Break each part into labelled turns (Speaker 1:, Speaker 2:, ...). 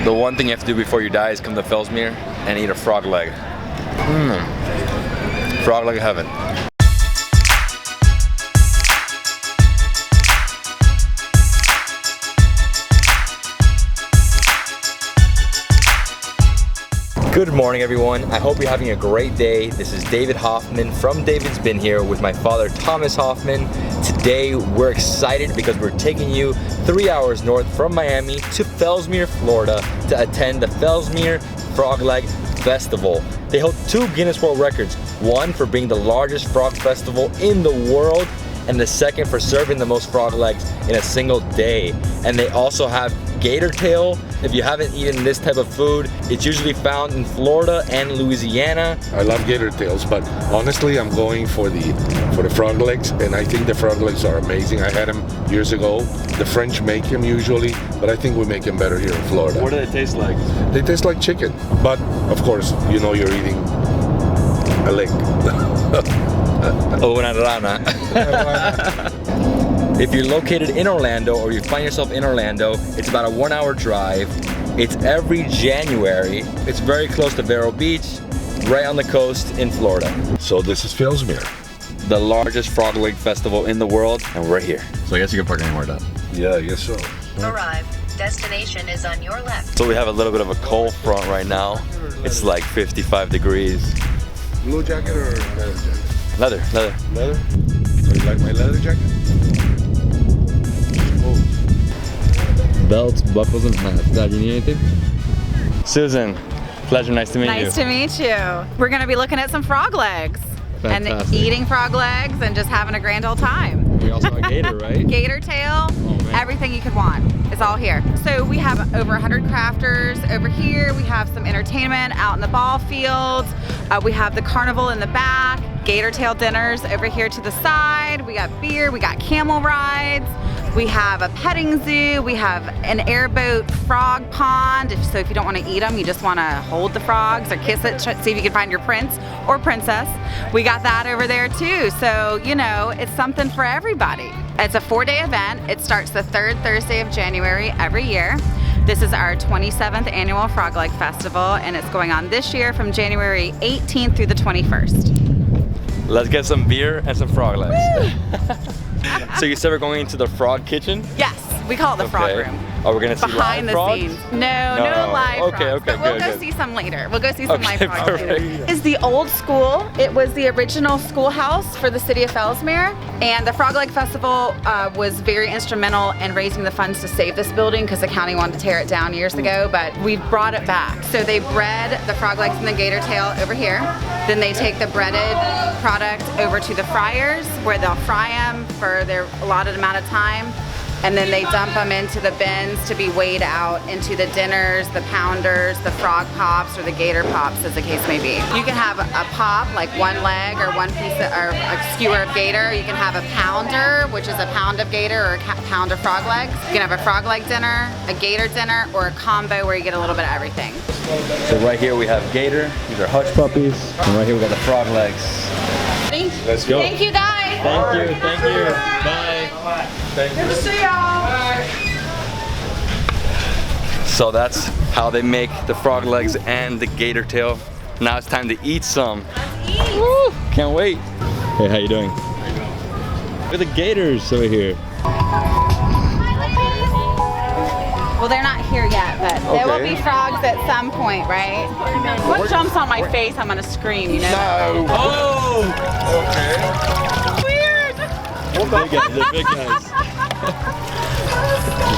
Speaker 1: The one thing you have to do before you die is come to Fellsmere and eat a frog leg. Frog leg heaven. Good morning, everyone. I hope you're having a great day. This is David Hoffman from Davidsbeenhere with my father Thomas Hoffman. Today we're excited because we're taking you 3 hours north from Miami to Fellsmere, Florida to attend the Fellsmere Frog Leg Festival. They hold 2 Guinness World Records, one for being the largest frog festival in the world and the second for serving the most frog legs in a single day. And they also have gator tail. If you haven't eaten this type of food, it's usually found in Florida and Louisiana.
Speaker 2: I love gator tails, but honestly, I'm going for the frog legs, and I think the frog legs are amazing. I had them years ago. The French make them usually, but I think we make them better here in Florida.
Speaker 1: What do they taste like?
Speaker 2: They taste like chicken, but of course, you know you're eating a leg.
Speaker 1: Oh, una rana. If you're located in Orlando or you find yourself in Orlando, it's about a 1 hour drive. It's every January. It's very close to Vero Beach, right on the coast in Florida.
Speaker 2: So this is Fellsmere.
Speaker 1: The largest frog leg festival in the world, and we're here. So I guess you can park anywhere down.
Speaker 2: Yeah, I guess so.
Speaker 3: Arrive. Destination is on your left.
Speaker 1: So we have a little bit of a cold front right now. It's like 55 degrees.
Speaker 2: Blue jacket or leather jacket?
Speaker 1: Leather.
Speaker 2: Leather? So you like my leather jacket?
Speaker 1: Belts, buckles, and hats. Dad, you need anything? Susan, pleasure, nice to meet you.
Speaker 4: Nice to meet you. We're gonna be looking at some frog legs.
Speaker 1: Fantastic.
Speaker 4: And eating frog legs and just having a grand old time.
Speaker 1: We also have gator, right?
Speaker 4: Gator tail, everything you could want is all here. So we have over 100 crafters over here. We have some entertainment out in the ball fields. We have the carnival in the back. Gator tail dinners over here to the side. We got beer, we got camel rides. We have a petting zoo. We have an airboat frog pond. So if you don't want to eat them, you just want to hold the frogs or kiss it, see if you can find your prince or princess. We got that over there too. So, you know, it's something for everybody. It's a 4-day event. It starts the 3rd Thursday of January every year. This is our 27th annual Frog Leg Festival, and it's going on this year from January 18th through the 21st.
Speaker 1: Let's get some beer and some frog legs. So you said we're going into the frog kitchen?
Speaker 4: Yes, we call it the frog room.
Speaker 1: Oh, we're gonna see
Speaker 4: behind
Speaker 1: live
Speaker 4: the
Speaker 1: frogs?
Speaker 4: scenes. No live frogs.
Speaker 1: Okay,
Speaker 4: But we'll go
Speaker 1: good.
Speaker 4: see some later. We'll go see some live frogs
Speaker 1: perfect.
Speaker 4: later. It's the old school. It was the original schoolhouse for the city of Fellsmere. And the Frog Leg Festival was very instrumental in raising the funds to save this building because the county wanted to tear it down years ago, but we've brought it back. So they bred the frog legs and the gator tail over here. Then they take the breaded product over to the fryers where they'll fry them for their allotted amount of time. And then they dump them into the bins to be weighed out into the dinners, the pounders, the frog pops, or the gator pops, as the case may be. You can have a pop, like one leg or one piece of, or a skewer of gator. You can have a pounder, which is a pound of gator or a pound of frog legs. You can have a frog leg dinner, a gator dinner, or a combo where you get a little bit of everything.
Speaker 1: So right here we have gator. These are hutch puppies. And right here we got the frog legs.
Speaker 4: Ready?
Speaker 1: Let's go.
Speaker 4: Thank you, guys.
Speaker 1: Thank you. Bye. Thank you.
Speaker 4: Good to see y'all.
Speaker 1: So that's how they make the frog legs and the gator tail. Now it's time to eat some.
Speaker 4: Let's eat.
Speaker 1: Woo, can't wait. Hey, how you doing? Look at the gators over here.
Speaker 4: Well, they're not here yet, but there will be frogs at some point, right? What jumps on my face, I'm gonna scream, you know?
Speaker 2: No.
Speaker 1: Oh!
Speaker 2: Okay.
Speaker 4: Weird!
Speaker 1: Big guys, they're big guys.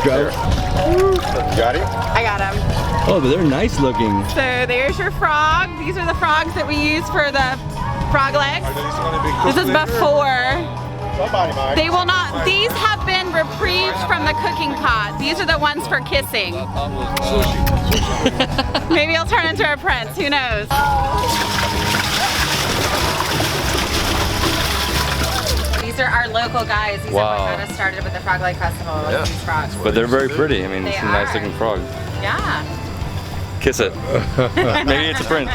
Speaker 2: Got it?
Speaker 4: I got them.
Speaker 1: Oh, but they're nice looking.
Speaker 4: So there's your frog. These are the frogs that we use for the frog legs. This is before.
Speaker 2: Somebody might.
Speaker 4: They will not, these have been reprieved from the cooking pot. These are the ones for kissing. Maybe I'll turn into a prince, who knows? These are our local guys. These are what got us started with the Frog Leg Festival. These frogs.
Speaker 1: But they're very pretty. I mean,
Speaker 4: They
Speaker 1: it's a nice
Speaker 4: are.
Speaker 1: looking frog.
Speaker 4: Yeah.
Speaker 1: Kiss it. Maybe it's a prince.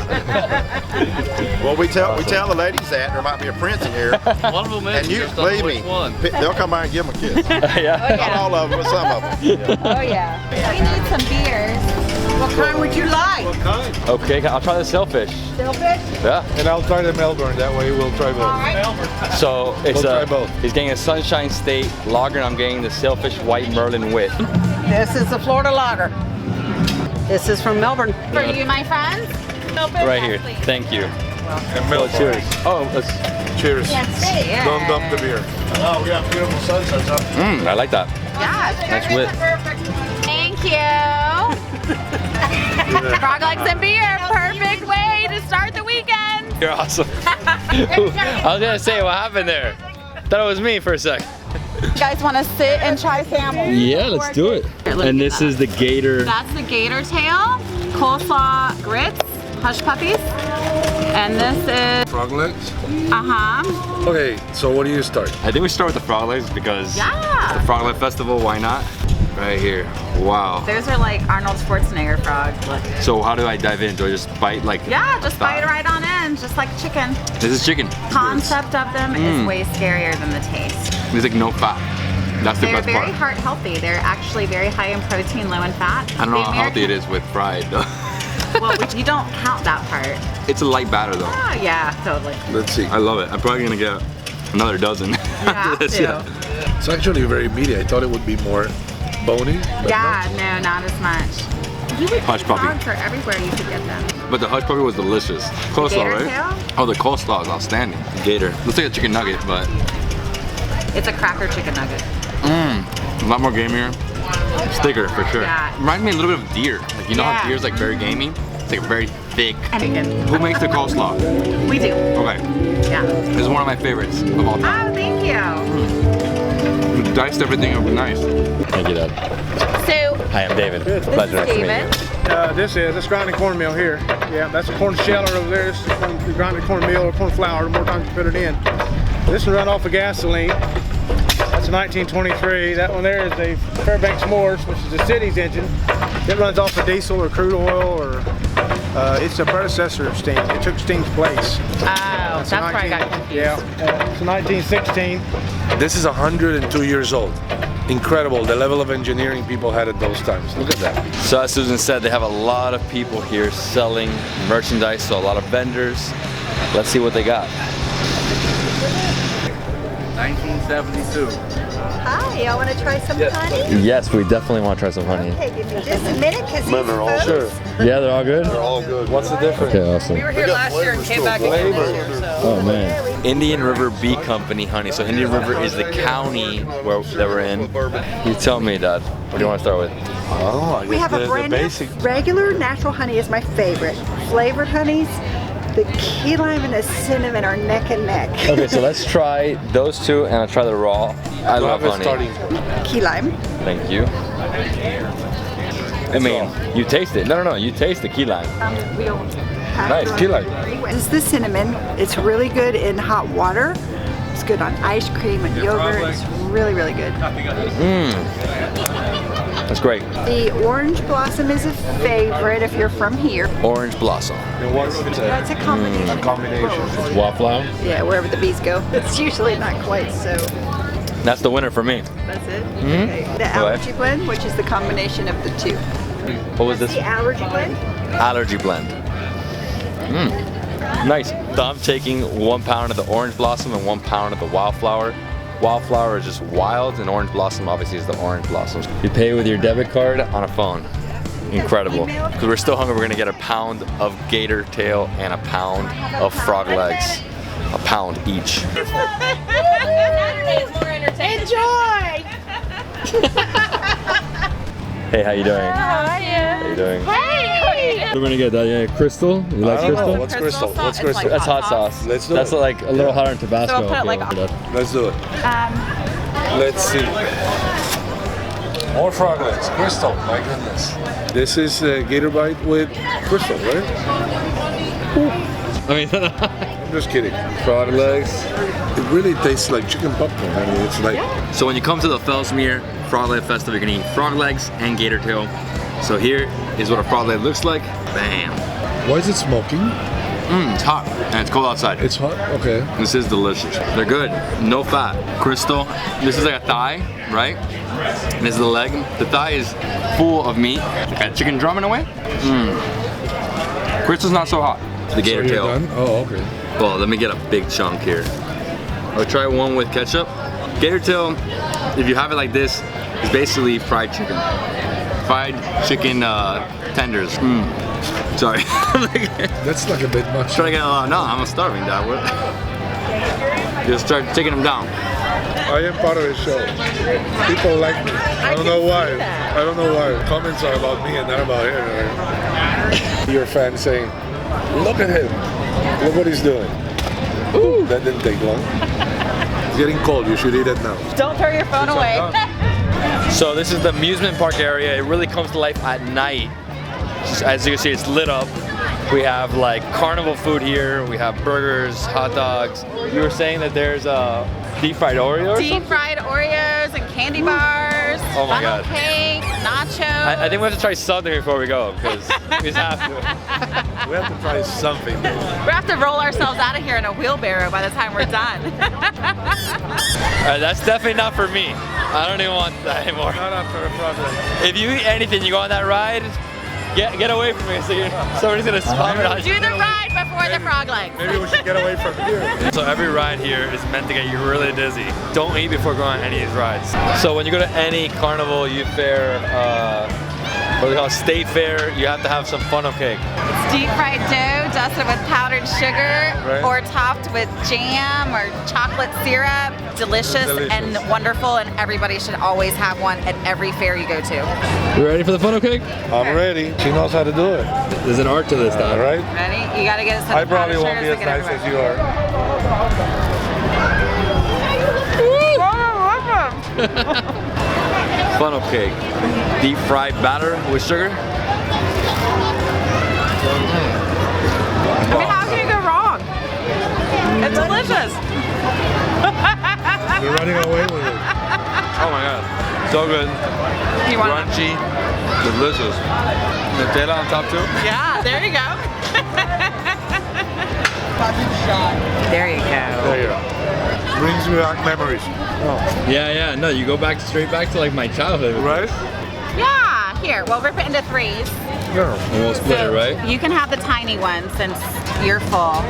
Speaker 5: Well, we tell the ladies that there might be a prince in here.
Speaker 6: One of them is.
Speaker 5: And you, believe me, they'll come by and give them a kiss.
Speaker 1: Yeah.
Speaker 4: Oh, yeah.
Speaker 5: Not all of them, but some of them.
Speaker 4: Oh yeah. We need some beers. What
Speaker 6: kind would you like?
Speaker 1: Okay, I'll try the sailfish.
Speaker 6: Sailfish?
Speaker 1: Yeah.
Speaker 2: And I'll try the Melbourne. That way we'll try both.
Speaker 6: All right.
Speaker 1: So it's
Speaker 2: We'll try both.
Speaker 1: he's getting a Sunshine State lager, and I'm getting the sailfish white Merlin wit.
Speaker 6: This is the Florida lager. This is from Melbourne.
Speaker 4: For you, my friends.
Speaker 1: Right here. Thank you.
Speaker 2: And
Speaker 1: Well, cheers. Oh, let's.
Speaker 2: Cheers.
Speaker 4: Yeah.
Speaker 2: Don't dump the beer.
Speaker 5: Oh, we got beautiful sunsets up.
Speaker 1: I like that.
Speaker 4: Yeah.
Speaker 1: Nice wit.
Speaker 4: Thank you. Frog legs and beer. Perfect way to start the weekend.
Speaker 1: You're awesome. I was gonna say, what happened there? Thought it was me for a sec.
Speaker 4: You guys want to sit and try salmon?
Speaker 1: Yeah, let's do it. And this is the gator.
Speaker 4: That's the gator tail, coleslaw grits, hush puppies, and this is
Speaker 2: Frog legs. Okay, so what do you start?
Speaker 1: I think we start with the frog legs because
Speaker 4: Yeah.
Speaker 1: the Frog Leg Festival. Why not? Right here. Wow.
Speaker 4: Those are like Arnold Schwarzenegger frogs. Look.
Speaker 1: So how do I dive in? Do I just bite like?
Speaker 4: Yeah, just
Speaker 1: thigh?
Speaker 4: bite right on in, just like chicken.
Speaker 1: This is chicken.
Speaker 4: Concept of them is way scarier than the taste.
Speaker 1: There's like no fat. That's the
Speaker 4: They're
Speaker 1: best
Speaker 4: very
Speaker 1: part.
Speaker 4: heart healthy. They're actually very high in protein, low in fat.
Speaker 1: I don't know
Speaker 4: The
Speaker 1: how healthy it
Speaker 4: American-
Speaker 1: is with fried though.
Speaker 4: Well, you don't count that part.
Speaker 1: It's a light batter though.
Speaker 4: Oh, yeah, totally.
Speaker 2: Let's see.
Speaker 1: I love it. I'm probably gonna get another dozen.
Speaker 4: You have
Speaker 1: This,
Speaker 4: to.
Speaker 1: yeah.
Speaker 2: It's actually very meaty. I thought it would be more bony. But
Speaker 4: Yeah, no, not as much. You would
Speaker 1: Hush
Speaker 4: think
Speaker 1: puppy.
Speaker 4: frogs are everywhere you could get them.
Speaker 1: But the hush puppy was delicious. Coleslaw,
Speaker 4: gator
Speaker 1: right?
Speaker 4: tail?
Speaker 1: Oh, the coleslaw is outstanding. Gator. Looks like a chicken nugget, but
Speaker 4: It's a cracker chicken nugget.
Speaker 1: a lot more gamier. It's thicker for sure.
Speaker 4: Yeah.
Speaker 1: Reminds me a little bit of deer. Like you know
Speaker 4: Yeah.
Speaker 1: how deer's like very gamey? It's like very thick.
Speaker 4: And
Speaker 1: Who makes the coleslaw?
Speaker 4: we do.
Speaker 1: Okay.
Speaker 4: Yeah.
Speaker 1: This is one of my favorites of all time.
Speaker 4: Oh, thank you.
Speaker 1: We diced everything up nice. Thank you, Dad.
Speaker 4: So,
Speaker 1: Hi, I'm David.
Speaker 4: this is
Speaker 1: Pleasure to meet you.
Speaker 7: This is grinding cornmeal here. Yeah, that's a corn sheller over there. This is the grinding cornmeal or corn flour. The more times you put it in. This will run off of gasoline. That's a 1923. That one there is a Fairbanks Morse, which is the city's engine. It runs off of diesel or crude oil, or it's a predecessor of steam. It took steam's place.
Speaker 4: oh, that's where I got confused.
Speaker 7: Yeah, it's a 1916.
Speaker 2: This is 102 years old. Incredible, the level of engineering people had at those times. Look at that.
Speaker 1: So as Susan said, they have a lot of people here selling merchandise, so a lot of vendors. Let's see what they got.
Speaker 8: 1972.
Speaker 9: Hi, y'all want to try some honey?
Speaker 1: Yes, we definitely want to try some honey.
Speaker 9: Okay, give me just a minute because these folks...
Speaker 2: Sure.
Speaker 1: Yeah, they're all good?
Speaker 5: They're all good.
Speaker 2: What's the difference?
Speaker 1: Okay, awesome.
Speaker 6: We were here last year and came back again this year, so.
Speaker 1: Oh man. Indian River Bee Company honey. So Indian River is the county that we're in. You tell me, Dad. What do you want to start with?
Speaker 2: Oh, I
Speaker 9: We have a brand new regular natural honey is my favorite. Flavored honeys, the key lime and the cinnamon are neck and neck.
Speaker 1: Okay, so let's try those two, and I'll try the raw. I love honey.
Speaker 9: Key lime.
Speaker 1: Thank you. I mean, you taste it. No, you taste the key lime. Nice, key lime.
Speaker 9: This is the cinnamon. It's really good in hot water. It's good on ice cream and yogurt. It's really, really good.
Speaker 1: That's great.
Speaker 9: The orange blossom is a favorite if you're from here.
Speaker 1: Orange blossom.
Speaker 9: That's a combination.
Speaker 1: Wallflower.
Speaker 9: Yeah, wherever the bees go. It's usually not quite so.
Speaker 1: That's the winner for me.
Speaker 9: That's it? Okay. The allergy blend, which is the combination of the two.
Speaker 1: What was
Speaker 9: That's
Speaker 1: this?
Speaker 9: the allergy blend.
Speaker 1: Allergy blend. Nice. So I'm taking 1 pound of the orange blossom and 1 pound of the wildflower. Wildflower is just wild, and orange blossom obviously is the orange blossoms. You pay with your debit card on a phone. Incredible. Because we're still hungry, we're gonna get a pound of gator tail and a pound of frog legs. A pound each.
Speaker 9: Enjoy!
Speaker 1: Hey, how you doing?
Speaker 4: How
Speaker 1: you doing?
Speaker 4: Hey!
Speaker 1: We're gonna get that. Yeah, Crystal. You like Crystal?
Speaker 2: What's crystal?
Speaker 4: Crystal
Speaker 2: What's
Speaker 4: sauce? It's
Speaker 2: crystal?
Speaker 1: That's hot sauce.
Speaker 2: Let's do
Speaker 1: That's
Speaker 2: it.
Speaker 1: like a little hotter in Tabasco.
Speaker 4: So I'll put it like
Speaker 1: Okay,
Speaker 2: Let's do it. Let's see. More frog legs. Crystal. My goodness. This is gator bite with crystal, right?
Speaker 1: I mean,
Speaker 2: I'm just kidding. Frog legs. It really tastes like chicken popcorn. I mean, it's like.
Speaker 1: so when you come to the Fellsmere Frog Leg Festival, you're gonna eat frog legs and gator tail. So here is what a frog leg looks like. Bam.
Speaker 2: Why is it smoking?
Speaker 1: It's hot and it's cold outside.
Speaker 2: It's hot? Okay.
Speaker 1: This is delicious. They're good. No fat. Crystal. This is like a thigh, right? And this is the leg. The thigh is full of meat. Like a chicken drum in a way. Crystal's not so hot. The gator
Speaker 2: So you're
Speaker 1: tail.
Speaker 2: done? Oh, okay.
Speaker 1: Well, let me get a big chunk here. I'll try one with ketchup. Gator tail, if you have it like this, it's basically fried chicken. Fried chicken tenders. Sorry.
Speaker 2: That's like a bit much.
Speaker 1: Trying to get no, I'm starving that. Just start taking them down.
Speaker 2: I am part of the show. People like me. I don't know why. I don't know why. Comments are about me and not about him. Your fan saying, look at him. Look what he's doing. Ooh, that didn't take long. It's getting cold. You should eat it now.
Speaker 4: Don't throw your phone away.
Speaker 1: So this is the amusement park area. It really comes to life at night. As you can see, it's lit up. We have like carnival food here. We have burgers, hot dogs. You were saying that there's deep fried Oreos?
Speaker 4: Deep fried Oreos and candy bars.
Speaker 1: Oh my
Speaker 4: funnel
Speaker 1: God.
Speaker 4: cake, nachos.
Speaker 1: I think we have to try something before we go because we just have to.
Speaker 2: We have to try something.
Speaker 4: We have to roll ourselves out of here in a wheelbarrow by the time we're done.
Speaker 1: That's definitely not for me. I don't even want that anymore.
Speaker 2: Not after a project.
Speaker 1: If you eat anything, you go on that ride, get away from me. So somebody's gonna spam it on
Speaker 4: Do
Speaker 1: you.
Speaker 4: the ride before the frog legs.
Speaker 2: Maybe we should get away from here.
Speaker 1: So every ride here is meant to get you really dizzy. Don't eat before going on any of these rides. So when you go to any carnival, youth fair, what they call state fair, you have to have some funnel cake.
Speaker 4: It's deep fried dough dusted with powdered sugar or topped with jam or chocolate syrup. Delicious and wonderful, and everybody should always have one at every fair you go to.
Speaker 1: You ready for the funnel cake?
Speaker 2: I'm ready. She knows how to do it.
Speaker 1: There's an art to this stuff.
Speaker 2: All right?
Speaker 4: Ready? You gotta get it.
Speaker 2: I probably won't be as nice as you are.
Speaker 1: Funnel cake. Deep fried batter with sugar.
Speaker 4: I mean, how can you go wrong? It's delicious.
Speaker 2: You're running away with it.
Speaker 1: Oh my God. So good.
Speaker 4: You want
Speaker 1: Crunchy. Delicious. Nutella on top too?
Speaker 4: Yeah, there you go. There you go.
Speaker 2: There you go. Brings me back memories.
Speaker 1: Yeah. No, you go straight back to like my childhood.
Speaker 2: Right?
Speaker 4: Yeah, here, we'll rip it into threes.
Speaker 2: Yeah.
Speaker 1: And we'll split it, right?
Speaker 4: You can have the tiny one since you're full.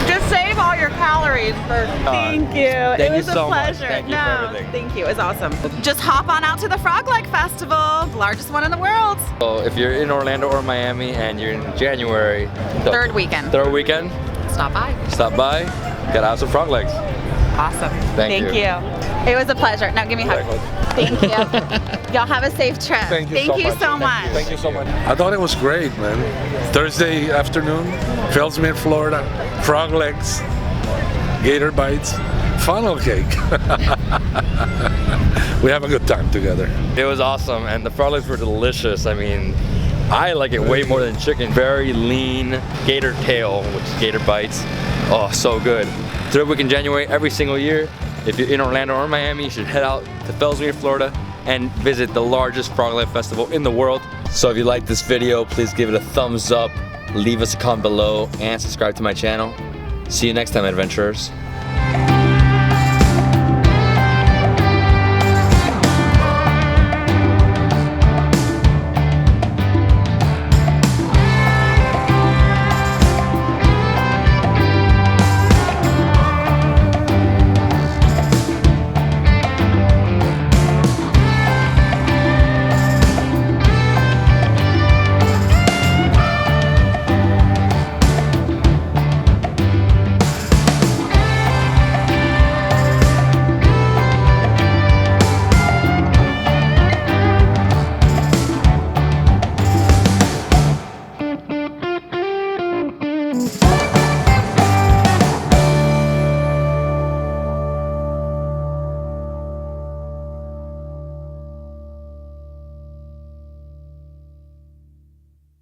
Speaker 4: Just save all your calories for. Thank you. It was a pleasure.
Speaker 1: Thank you for everything.
Speaker 4: Thank you. It was awesome. Just hop on out to the Frog Leg Festival, the largest one in the world.
Speaker 1: So if you're in Orlando or Miami and you're in January,
Speaker 4: Third weekend.
Speaker 1: Third weekend,
Speaker 4: Stop by.
Speaker 1: Stop by. Gotta have some frog legs.
Speaker 4: Awesome.
Speaker 1: Thank you.
Speaker 4: It was a pleasure. Now give me a hug. Thank you. Y'all have a safe trip.
Speaker 2: Thank you so much. Thank you so much. I thought it was great, man. Thursday afternoon, Fellsmere, Florida, frog legs, gator bites, funnel cake. We have a good time together.
Speaker 1: It was awesome, and the frog legs were delicious. I mean, I like it way more than chicken. Very lean gator tail, which is gator bites. Oh, so good. Third week in January every single year. If you're in Orlando or Miami, you should head out to Fellsmere, Florida, and visit the largest frog leg festival in the world. So if you like this video, please give it a thumbs up, leave us a comment below, and subscribe to my channel. See you next time, adventurers.